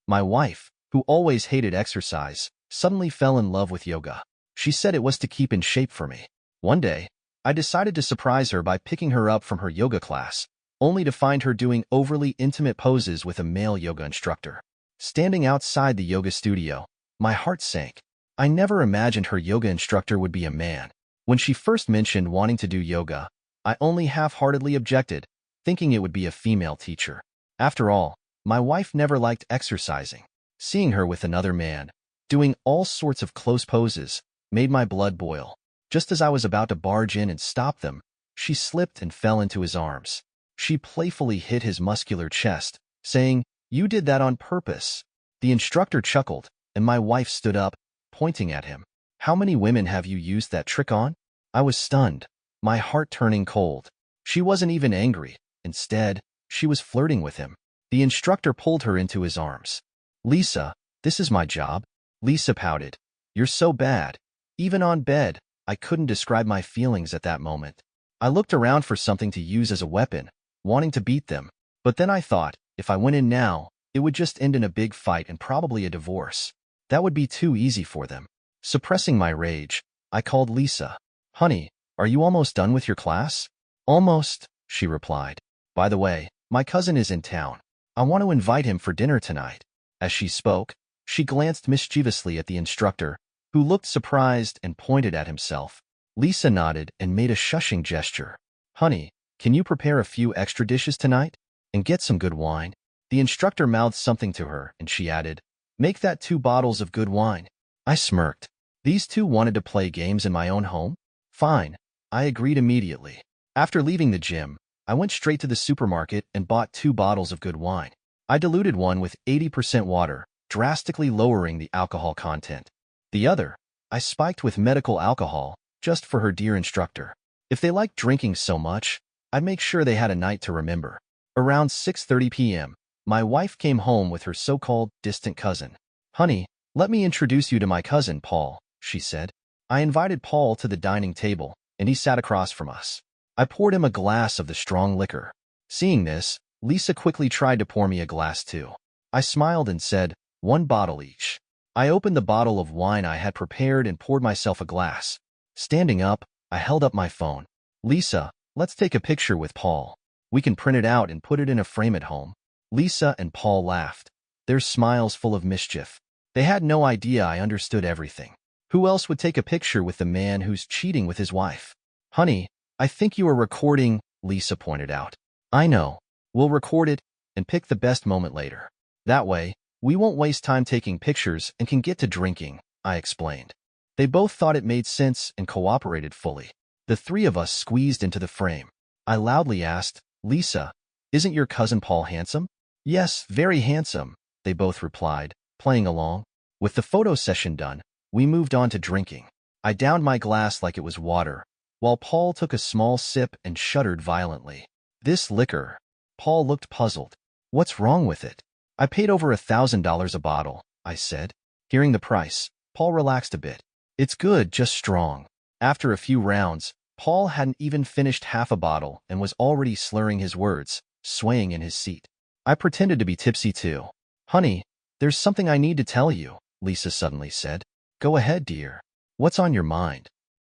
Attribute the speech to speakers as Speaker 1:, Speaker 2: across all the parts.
Speaker 1: My wife, who always hated exercise, suddenly fell in love with yoga. She said it was to keep in shape for me. One day, I decided to surprise her by picking her up from her yoga class, only to find her doing overly intimate poses with a male yoga instructor. Standing outside the yoga studio, my heart sank. I never imagined her yoga instructor would be a man. When she first mentioned wanting to do yoga, I only half-heartedly objected, thinking it would be a female teacher. After all, my wife never liked exercising. Seeing her with another man, doing all sorts of close poses, made my blood boil. Just as I was about to barge in and stop them, she slipped and fell into his arms. She playfully hit his muscular chest, saying, "You did that on purpose." The instructor chuckled, and my wife stood up, pointing at him. "How many women have you used that trick on?" I was stunned, my heart turning cold. She wasn't even angry. Instead, she was flirting with him. The instructor pulled her into his arms. "Lisa, this is my job." Lisa pouted. "You're so bad." Even on bed, I couldn't describe my feelings at that moment. I looked around for something to use as a weapon, wanting to beat them. But then I thought, if I went in now, it would just end in a big fight and probably a divorce. That would be too easy for them. Suppressing my rage, I called Lisa. "Honey, are you almost done with your class?" "Almost," she replied. "By the way, my cousin is in town. I want to invite him for dinner tonight." As she spoke, she glanced mischievously at the instructor, who looked surprised and pointed at himself. Lisa nodded and made a shushing gesture. "Honey, can you prepare a few extra dishes tonight? And get some good wine?" The instructor mouthed something to her, and she added, "Make that 2 bottles of good wine." I smirked. These two wanted to play games in my own home? Fine. I agreed immediately. After leaving the gym, I went straight to the supermarket and bought 2 bottles of good wine. I diluted one with 80% water, drastically lowering the alcohol content. The other, I spiked with medical alcohol, just for her dear instructor. If they liked drinking so much, I'd make sure they had a night to remember. Around 6:30 p.m., my wife came home with her so-called distant cousin. "Honey, let me introduce you to my cousin, Paul," she said. I invited Paul to the dining table, and he sat across from us. I poured him a glass of the strong liquor. Seeing this, Lisa quickly tried to pour me a glass too. I smiled and said, "1 bottle each." I opened the bottle of wine I had prepared and poured myself a glass. Standing up, I held up my phone. "Lisa, let's take a picture with Paul. We can print it out and put it in a frame at home." Lisa and Paul laughed, their smiles full of mischief. They had no idea I understood everything. Who else would take a picture with the man who's cheating with his wife? "Honey, I think you are recording," Lisa pointed out. "I know. We'll record it and pick the best moment later. That way, we won't waste time taking pictures and can get to drinking," I explained. They both thought it made sense and cooperated fully. The 3 of us squeezed into the frame. I loudly asked, "Lisa, isn't your cousin Paul handsome?" "Yes, very handsome," they both replied, playing along. With the photo session done, we moved on to drinking. I downed my glass like it was water, while Paul took a small sip and shuddered violently. "This liquor." Paul looked puzzled. "What's wrong with it?" "I paid over $1,000 a bottle," I said. Hearing the price, Paul relaxed a bit. "It's good, just strong." After a few rounds, Paul hadn't even finished half a bottle and was already slurring his words, swaying in his seat. I pretended to be tipsy too. "Honey, there's something I need to tell you," Lisa suddenly said. "Go ahead, dear. What's on your mind?"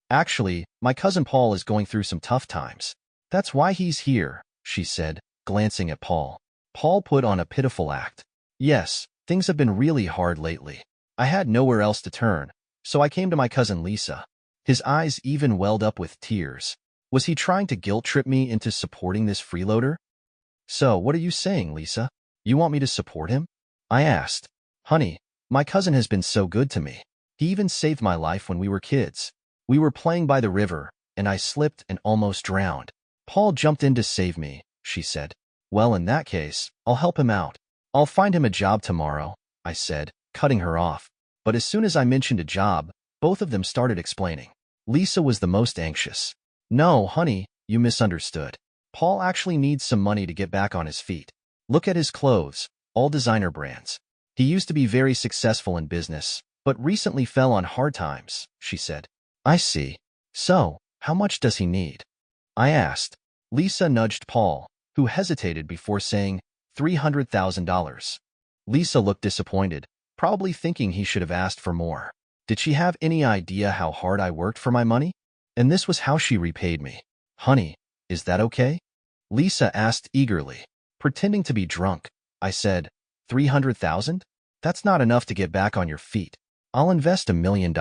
Speaker 1: "Actually, my cousin Paul is going through some tough times. That's why he's here," she said, glancing at Paul. Paul put on a pitiful act. "Yes, things have been really hard lately. I had nowhere else to turn, so I came to my cousin Lisa." His eyes even welled up with tears. Was he trying to guilt-trip me into supporting this freeloader? "So, what are you saying, Lisa? You want me to support him?" I asked. "Honey, my cousin has been so good to me. He even saved my life when we were kids. We were playing by the river, and I slipped and almost drowned. Paul jumped in to save me," she said. "Well, in that case, I'll help him out. I'll find him a job tomorrow," I said, cutting her off. But as soon as I mentioned a job, both of them started explaining. Lisa was the most anxious. "No, honey, you misunderstood. Paul actually needs some money to get back on his feet. Look at his clothes, all designer brands. He used to be very successful in business, but recently fell on hard times," she said. "I see. So, how much does he need?" I asked. Lisa nudged Paul, who hesitated before saying, $300,000. Lisa looked disappointed, probably thinking he should have asked for more. Did she have any idea how hard I worked for my money? And this was how she repaid me. Honey, is that okay? Lisa asked eagerly. Pretending to be drunk, I said, 300,000? That's not enough to get back on your feet. I'll invest $1 million.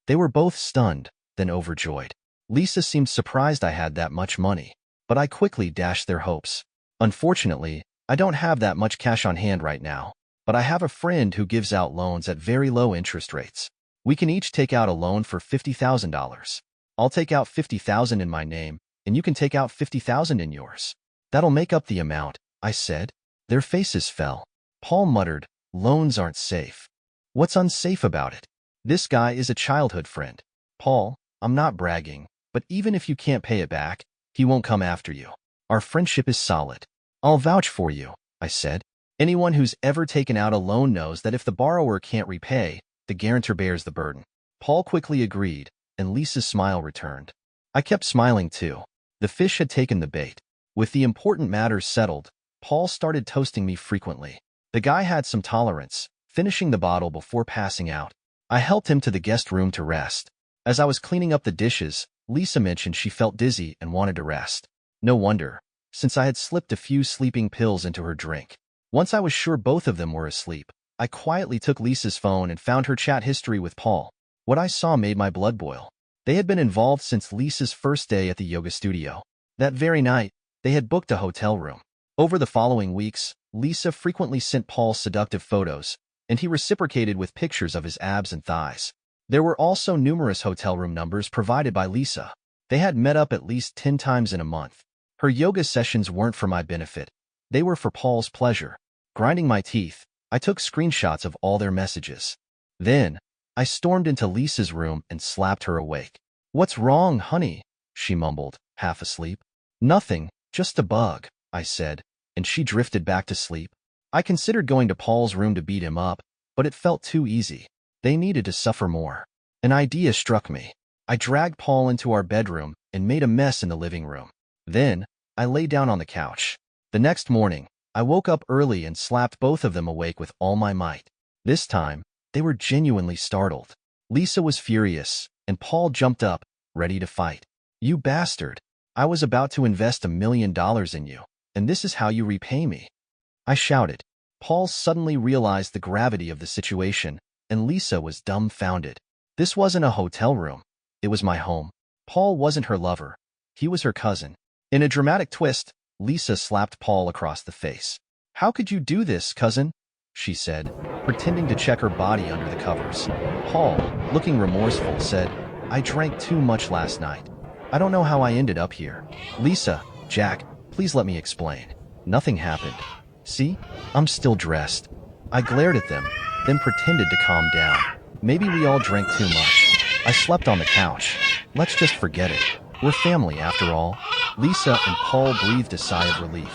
Speaker 1: They were both stunned, then overjoyed. Lisa seemed surprised I had that much money, but I quickly dashed their hopes. Unfortunately, I don't have that much cash on hand right now, but I have a friend who gives out loans at very low interest rates. We can each take out a loan for $50,000. I'll take out $50,000 in my name, and you can take out $50,000 in yours. That'll make up the amount, I said. Their faces fell. Paul muttered, loans aren't safe. What's unsafe about it? This guy is a childhood friend. Paul, I'm not bragging, but even if you can't pay it back, he won't come after you. Our friendship is solid. I'll vouch for you, I said. Anyone who's ever taken out a loan knows that if the borrower can't repay, the guarantor bears the burden. Paul quickly agreed, and Lisa's smile returned. I kept smiling too. The fish had taken the bait. With the important matters settled, Paul started toasting me frequently. The guy had some tolerance, finishing the bottle before passing out. I helped him to the guest room to rest. As I was cleaning up the dishes, Lisa mentioned she felt dizzy and wanted to rest. No wonder, since I had slipped a few sleeping pills into her drink. Once I was sure both of them were asleep, I quietly took Lisa's phone and found her chat history with Paul. What I saw made my blood boil. They had been involved since Lisa's first day at the yoga studio. That very night, they had booked a hotel room. Over the following weeks, Lisa frequently sent Paul seductive photos, and he reciprocated with pictures of his abs and thighs. There were also numerous hotel room numbers provided by Lisa. They had met up at least 10 times in a month. Her yoga sessions weren't for my benefit. They were for Paul's pleasure. Grinding my teeth, I took screenshots of all their messages. Then, I stormed into Lisa's room and slapped her awake. What's wrong, honey? She mumbled, half asleep. Nothing, just a bug, I said, and she drifted back to sleep. I considered going to Paul's room to beat him up, but it felt too easy. They needed to suffer more. An idea struck me. I dragged Paul into our bedroom and made a mess in the living room. Then, I lay down on the couch. The next morning, I woke up early and slapped both of them awake with all my might. This time, they were genuinely startled. Lisa was furious, and Paul jumped up, ready to fight. You bastard! I was about to invest $1 million in you, and this is how you repay me. I shouted. Paul suddenly realized the gravity of the situation, and Lisa was dumbfounded. This wasn't a hotel room. It was my home. Paul wasn't her lover. He was her cousin. In a dramatic twist, Lisa slapped Paul across the face. How could you do this, cousin? She said, pretending to check her body under the covers. Paul, looking remorseful, said, I drank too much last night. I don't know how I ended up here. Lisa, Jack, please let me explain. Nothing happened. See? I'm still dressed. I glared at them, then pretended to calm down. Maybe we all drank too much. I slept on the couch. Let's just forget it. We're family after all. Lisa and Paul breathed a sigh of relief.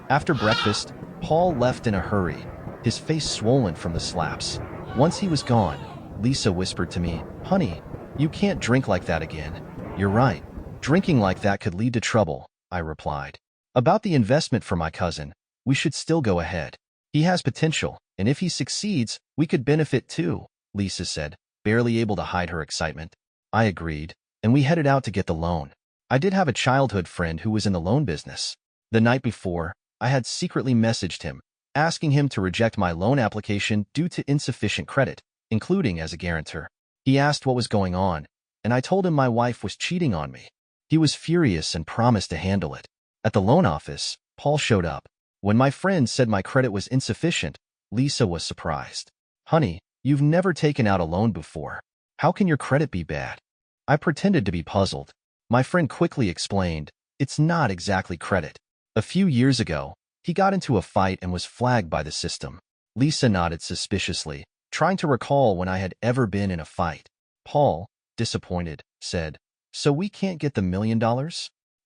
Speaker 1: After breakfast, Paul left in a hurry, his face swollen from the slaps. Once he was gone, Lisa whispered to me, Honey, you can't drink like that again. You're right. Drinking like that could lead to trouble, I replied. About the investment for my cousin, we should still go ahead. He has potential, and if he succeeds, we could benefit too, Lisa said, barely able to hide her excitement. I agreed, and we headed out to get the loan. I did have a childhood friend who was in the loan business. The night before, I had secretly messaged him, asking him to reject my loan application due to insufficient credit, including as a guarantor. He asked what was going on, and I told him my wife was cheating on me. He was furious and promised to handle it. At the loan office, Paul showed up. When my friend said my credit was insufficient, Lisa was surprised. Honey, you've never taken out a loan before. How can your credit be bad? I pretended to be puzzled. My friend quickly explained, it's not exactly credit. A few years ago, he got into a fight and was flagged by the system. Lisa nodded suspiciously, trying to recall when I had ever been in a fight. Paul, disappointed, said, So we can't get the $1 million?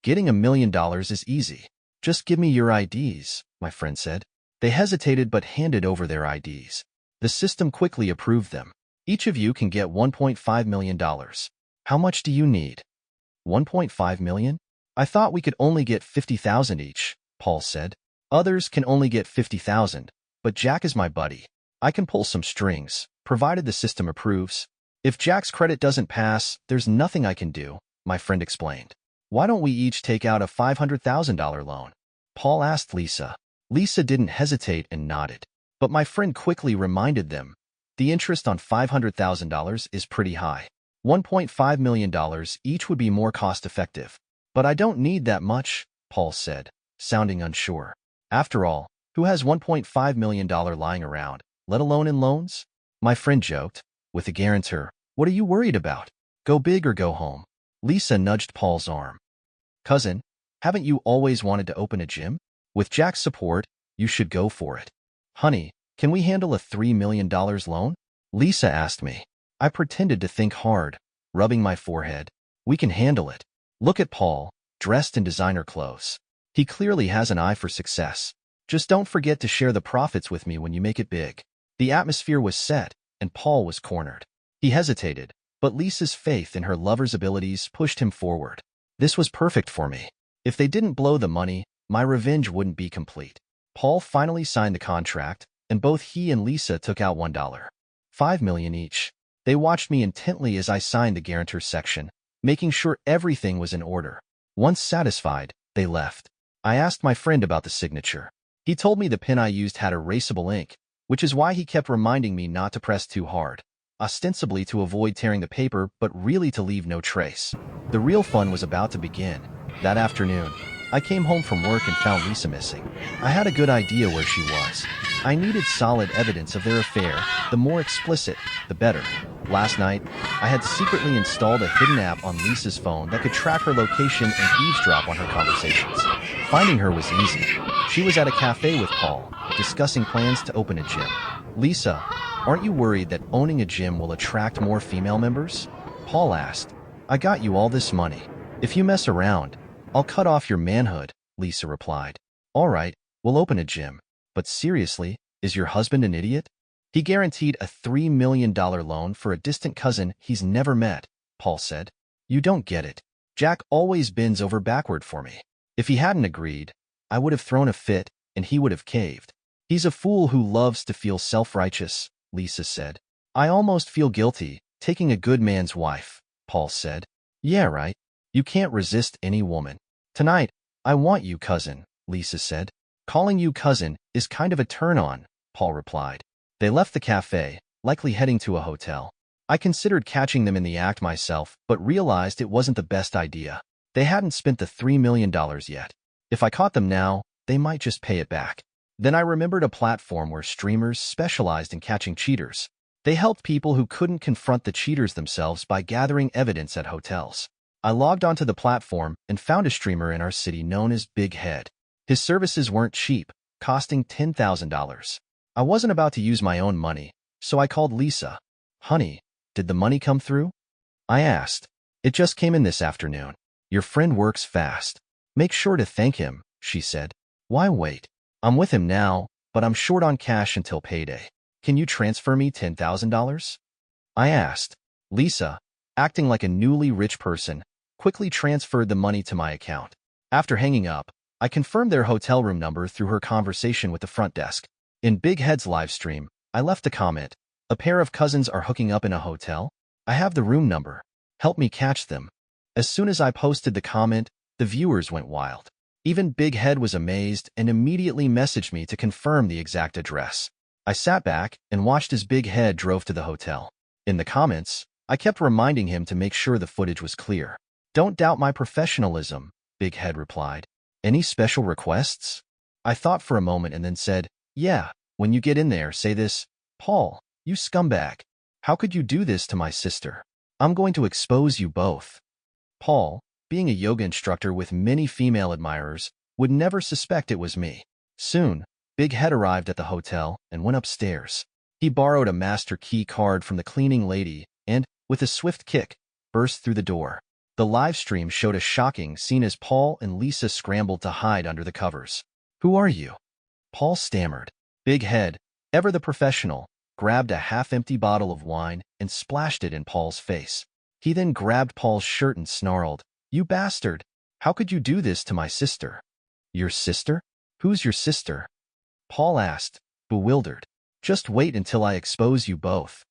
Speaker 1: Getting $1 million is easy. Just give me your IDs, my friend said. They hesitated but handed over their IDs. The system quickly approved them. Each of you can get $1.5 million. How much do you need? 1.5 million? I thought we could only get 50,000 each, Paul said. Others can only get 50,000, but Jack is my buddy. I can pull some strings, provided the system approves. If Jack's credit doesn't pass, there's nothing I can do, my friend explained. Why don't we each take out a $500,000 loan? Paul asked Lisa. Lisa didn't hesitate and nodded. But my friend quickly reminded them, the interest on $500,000 is pretty high. $1.5 million each would be more cost-effective. But I don't need that much, Paul said, sounding unsure. After all, who has $1.5 million lying around, let alone in loans? My friend joked, with a guarantor. What are you worried about? Go big or go home. Lisa nudged Paul's arm. Cousin, haven't you always wanted to open a gym? With Jack's support, you should go for it. Honey, can we handle a $3 million loan? Lisa asked me. I pretended to think hard, rubbing my forehead. We can handle it. Look at Paul, dressed in designer clothes. He clearly has an eye for success. Just don't forget to share the profits with me when you make it big. The atmosphere was set, and Paul was cornered. He hesitated, but Lisa's faith in her lover's abilities pushed him forward. This was perfect for me. If they didn't blow the money, my revenge wouldn't be complete. Paul finally signed the contract, and both he and Lisa took out $5 million each. They watched me intently as I signed the guarantor section, making sure everything was in order. Once satisfied, they left. I asked my friend about the signature. He told me the pen I used had erasable ink, which is why he kept reminding me not to press too hard, ostensibly to avoid tearing the paper, but really to leave no trace. The real fun was about to begin. That afternoon, I came home from work and found Lisa missing. I had a good idea where she was. I needed solid evidence of their affair. The more explicit, the better. Last night, I had secretly installed a hidden app on Lisa's phone that could track her location and eavesdrop on her conversations. Finding her was easy. She was at a cafe with Paul, discussing plans to open a gym. Lisa, aren't you worried that owning a gym will attract more female members? Paul asked. I got you all this money. If you mess around, I'll cut off your manhood, Lisa replied. All right, we'll open a gym. But seriously, is your husband an idiot? He guaranteed a $3 million loan for a distant cousin he's never met, Paul said. You don't get it. Jack always bends over backward for me. If he hadn't agreed, I would have thrown a fit and he would have caved. He's a fool who loves to feel self-righteous, Lisa said. I almost feel guilty taking a good man's wife, Paul said. Yeah, right. You can't resist any woman. Tonight, I want you, cousin, Lisa said. Calling you cousin is kind of a turn-on, Paul replied. They left the cafe, likely heading to a hotel. I considered catching them in the act myself, but realized it wasn't the best idea. They hadn't spent the $3 million yet. If I caught them now, they might just pay it back. Then I remembered a platform where streamers specialized in catching cheaters. They helped people who couldn't confront the cheaters themselves by gathering evidence at hotels. I logged onto the platform and found a streamer in our city known as Big Head. His services weren't cheap, costing $10,000. I wasn't about to use my own money, so I called Lisa. Honey, did the money come through? I asked. It just came in this afternoon. Your friend works fast. Make sure to thank him, she said. Why wait? I'm with him now, but I'm short on cash until payday. Can you transfer me $10,000? I asked. Lisa, acting like a newly rich person, quickly transferred the money to my account. After hanging up, I confirmed their hotel room number through her conversation with the front desk. In Big Head's live stream, I left a comment. A pair of cousins are hooking up in a hotel? I have the room number. Help me catch them. As soon as I posted the comment, the viewers went wild. Even Big Head was amazed and immediately messaged me to confirm the exact address. I sat back and watched as Big Head drove to the hotel. In the comments, I kept reminding him to make sure the footage was clear. Don't doubt my professionalism, Big Head replied. Any special requests? I thought for a moment and then said, yeah, when you get in there, say this, Paul, you scumbag. How could you do this to my sister? I'm going to expose you both. Paul, being a yoga instructor with many female admirers, would never suspect it was me. Soon, Big Head arrived at the hotel and went upstairs. He borrowed a master key card from the cleaning lady and, with a swift kick, burst through the door. The live stream showed a shocking scene as Paul and Lisa scrambled to hide under the covers. Who are you? Paul stammered. Big Head, ever the professional, grabbed a half-empty bottle of wine and splashed it in Paul's face. He then grabbed Paul's shirt and snarled, You bastard! How could you do this to my sister? Your sister? Who's your sister? Paul asked. bewildered. Just wait until I expose you both.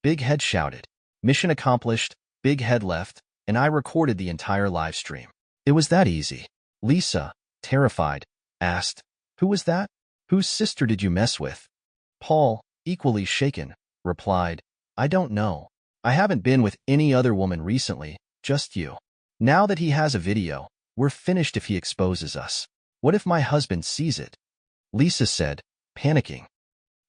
Speaker 1: Big Head shouted. Mission accomplished, Big Head left, and I recorded the entire live stream. It was that easy. Lisa, terrified, asked, Who was that? Whose sister did you mess with? Paul, equally shaken, replied, I don't know. I haven't been with any other woman recently, just you. Now that he has a video, we're finished if he exposes us. What if my husband sees it? Lisa said, panicking.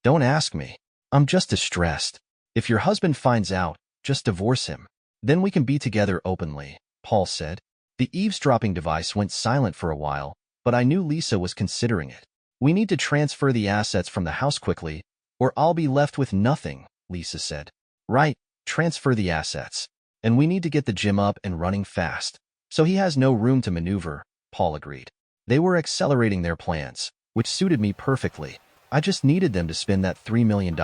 Speaker 1: Don't ask me. I'm just distressed. If your husband finds out, just divorce him. Then we can be together openly, Paul said. The eavesdropping device went silent for a while, but I knew Lisa was considering it. We need to transfer the assets from the house quickly, or I'll be left with nothing, Lisa said. Right, transfer the assets. And we need to get the gym up and running fast. So he has no room to maneuver, Paul agreed. They were accelerating their plans, which suited me perfectly. I just needed them to spend that $3 million.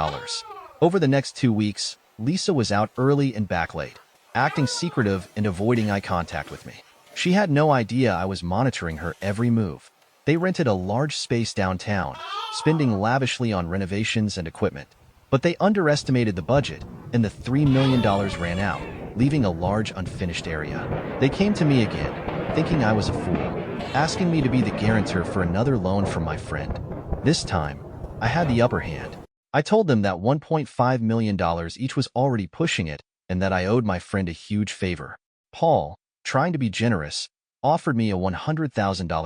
Speaker 1: Over the next 2 weeks, Lisa was out early and back late, acting secretive and avoiding eye contact with me. She had no idea I was monitoring her every move. They rented a large space downtown, spending lavishly on renovations and equipment. But they underestimated the budget, and the $3 million ran out, leaving a large unfinished area. They came to me again, thinking I was a fool, asking me to be the guarantor for another loan from my friend. This time, I had the upper hand. I told them that $1.5 million each was already pushing it, and that I owed my friend a huge favor. Paul, trying to be generous, offered me a $100,000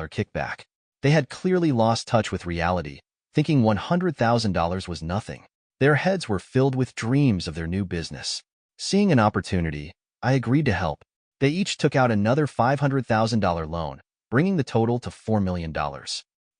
Speaker 1: kickback. They had clearly lost touch with reality, thinking $100,000 was nothing. Their heads were filled with dreams of their new business. Seeing an opportunity, I agreed to help. They each took out another $500,000 loan, bringing the total to $4 million.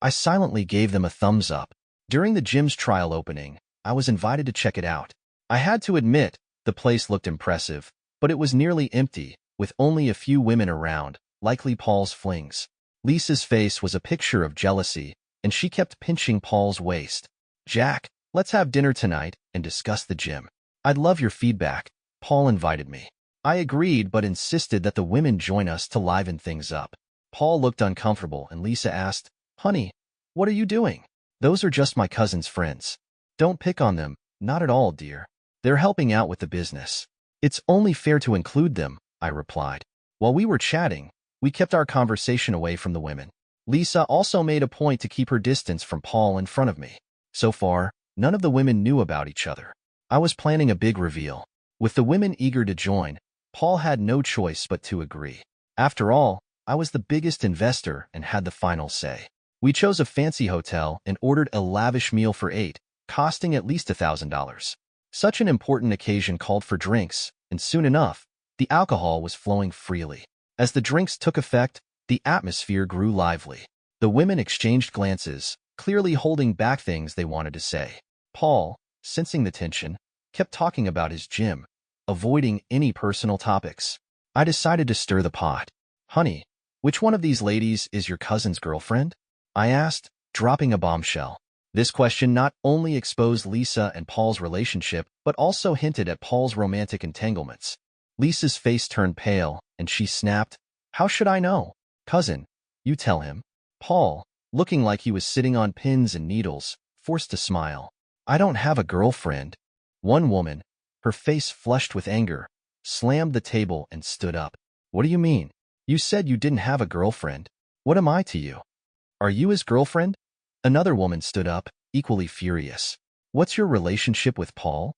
Speaker 1: I silently gave them a thumbs up. During the gym's trial opening, I was invited to check it out. I had to admit, the place looked impressive, but it was nearly empty, with only a few women around, likely Paul's flings. Lisa's face was a picture of jealousy, and she kept pinching Paul's waist. Jack, let's have dinner tonight and discuss the gym. I'd love your feedback, Paul invited me. I agreed but insisted that the women join us to liven things up. Paul looked uncomfortable and Lisa asked, Honey, what are you doing? Those are just my cousin's friends. Don't pick on them, not at all, dear. They're helping out with the business. It's only fair to include them, I replied. While we were chatting, we kept our conversation away from the women. Lisa also made a point to keep her distance from Paul in front of me. So far, none of the women knew about each other. I was planning a big reveal. With the women eager to join, Paul had no choice but to agree. After all, I was the biggest investor and had the final say. We chose a fancy hotel and ordered a lavish meal for 8, costing at least $1,000. Such an important occasion called for drinks, and soon enough, the alcohol was flowing freely. As the drinks took effect, the atmosphere grew lively. The women exchanged glances, clearly holding back things they wanted to say. Paul, sensing the tension, kept talking about his gym, avoiding any personal topics. I decided to stir the pot. Honey, which one of these ladies is your cousin's girlfriend? I asked, dropping a bombshell. This question not only exposed Lisa and Paul's relationship, but also hinted at Paul's romantic entanglements. Lisa's face turned pale, and she snapped, How should I know? Cousin, you tell him. Paul, looking like he was sitting on pins and needles, forced a smile. I don't have a girlfriend. One woman, her face flushed with anger, slammed the table and stood up. What do you mean? You said you didn't have a girlfriend. What am I to you? Are you his girlfriend? Another woman stood up, equally furious. What's your relationship with Paul?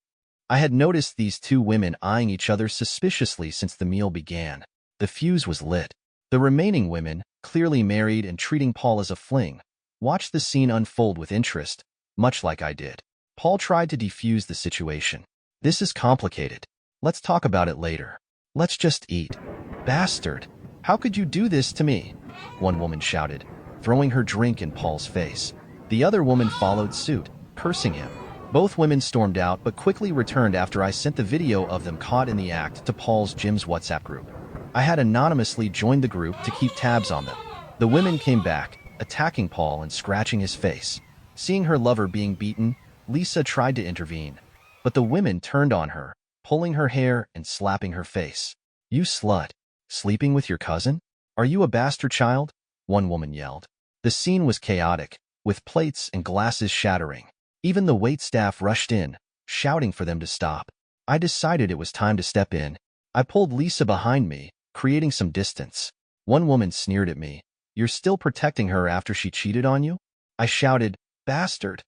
Speaker 1: I had noticed these two women eyeing each other suspiciously since the meal began. The fuse was lit. The remaining women, clearly married and treating Paul as a fling, watched the scene unfold with interest, much like I did. Paul tried to defuse the situation. This is complicated. Let's talk about it later. Let's just eat. Bastard! How could you do this to me? One woman shouted, throwing her drink in Paul's face. The other woman followed suit, cursing him. Both women stormed out but quickly returned after I sent the video of them caught in the act to Paul's gym's WhatsApp group. I had anonymously joined the group to keep tabs on them. The women came back, attacking Paul and scratching his face. Seeing her lover being beaten, Lisa tried to intervene, but the women turned on her, pulling her hair and slapping her face. You slut! Sleeping with your cousin? Are you a bastard child? One woman yelled. The scene was chaotic, with plates and glasses shattering. Even the waitstaff rushed in, shouting for them to stop. I decided it was time to step in. I pulled Lisa behind me, creating some distance. One woman sneered at me. "You're still protecting her after she cheated on you?" I shouted, "Bastard,"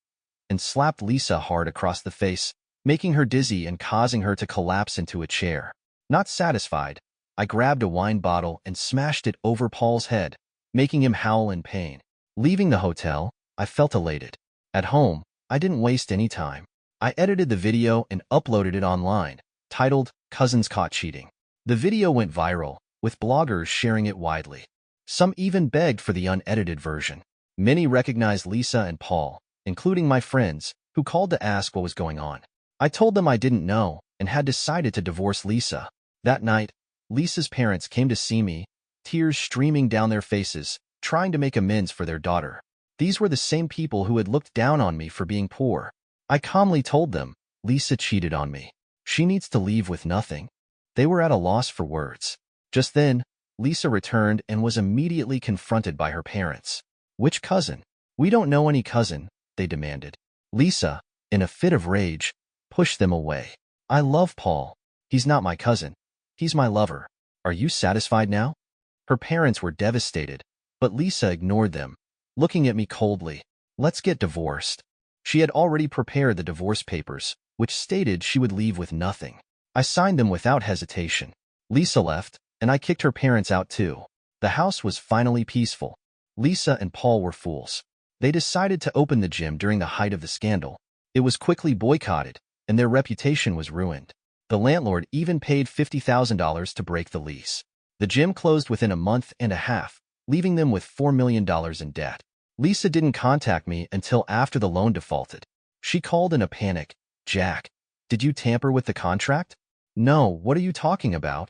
Speaker 1: and slapped Lisa hard across the face, making her dizzy and causing her to collapse into a chair. Not satisfied, I grabbed a wine bottle and smashed it over Paul's head, making him howl in pain. Leaving the hotel, I felt elated. At home, I didn't waste any time. I edited the video and uploaded it online, titled "Cousins Caught Cheating." The video went viral, with bloggers sharing it widely. Some even begged for the unedited version. Many recognized Lisa and Paul, including my friends, who called to ask what was going on. I told them I didn't know and had decided to divorce Lisa. That night, Lisa's parents came to see me, tears streaming down their faces, trying to make amends for their daughter. These were the same people who had looked down on me for being poor. I calmly told them, "Lisa cheated on me. She needs to leave with nothing." They were at a loss for words. Just then, Lisa returned and was immediately confronted by her parents. "Which cousin?" "We don't know any cousin," they demanded. Lisa, in a fit of rage, pushed them away. "I love Paul. He's not my cousin. He's my lover. Are you satisfied now?" Her parents were devastated, but Lisa ignored them, looking at me coldly. "Let's get divorced." She had already prepared the divorce papers, which stated she would leave with nothing. I signed them without hesitation. Lisa left, and I kicked her parents out too. The house was finally peaceful. Lisa and Paul were fools. They decided to open the gym during the height of the scandal. It was quickly boycotted, and their reputation was ruined. The landlord even paid $50,000 to break the lease. The gym closed within a month and a half, leaving them with $4 million in debt. Lisa didn't contact me until after the loan defaulted. She called in a panic. "Jack, did you tamper with the contract?" "No, what are you talking about?"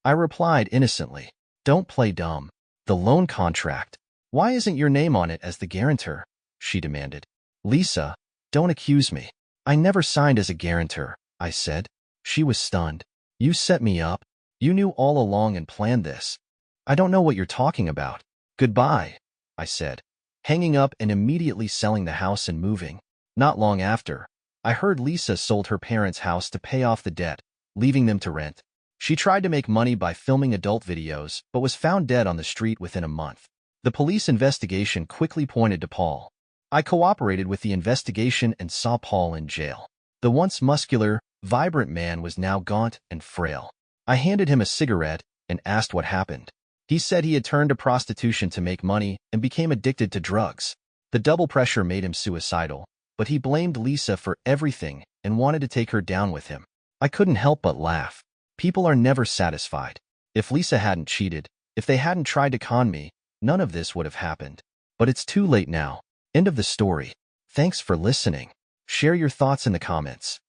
Speaker 1: I replied innocently. "Don't play dumb. The loan contract. Why isn't your name on it as the guarantor?" she demanded. "Lisa, don't accuse me. I never signed as a guarantor," I said. She was stunned. "You set me up. You knew all along and planned this." "I don't know what you're talking about." "Goodbye," I said, hanging up and immediately selling the house and moving. Not long after, I heard Lisa sold her parents' house to pay off the debt, leaving them to rent. She tried to make money by filming adult videos, but was found dead on the street within a month. The police investigation quickly pointed to Paul. I cooperated with the investigation and saw Paul in jail. The once muscular, vibrant man was now gaunt and frail. I handed him a cigarette and asked what happened. He said he had turned to prostitution to make money and became addicted to drugs. The double pressure made him suicidal, but he blamed Lisa for everything and wanted to take her down with him. I couldn't help but laugh. People are never satisfied. If Lisa hadn't cheated, if they hadn't tried to con me, none of this would have happened. But it's too late now. End of the story. Thanks for listening. Share your thoughts in the comments.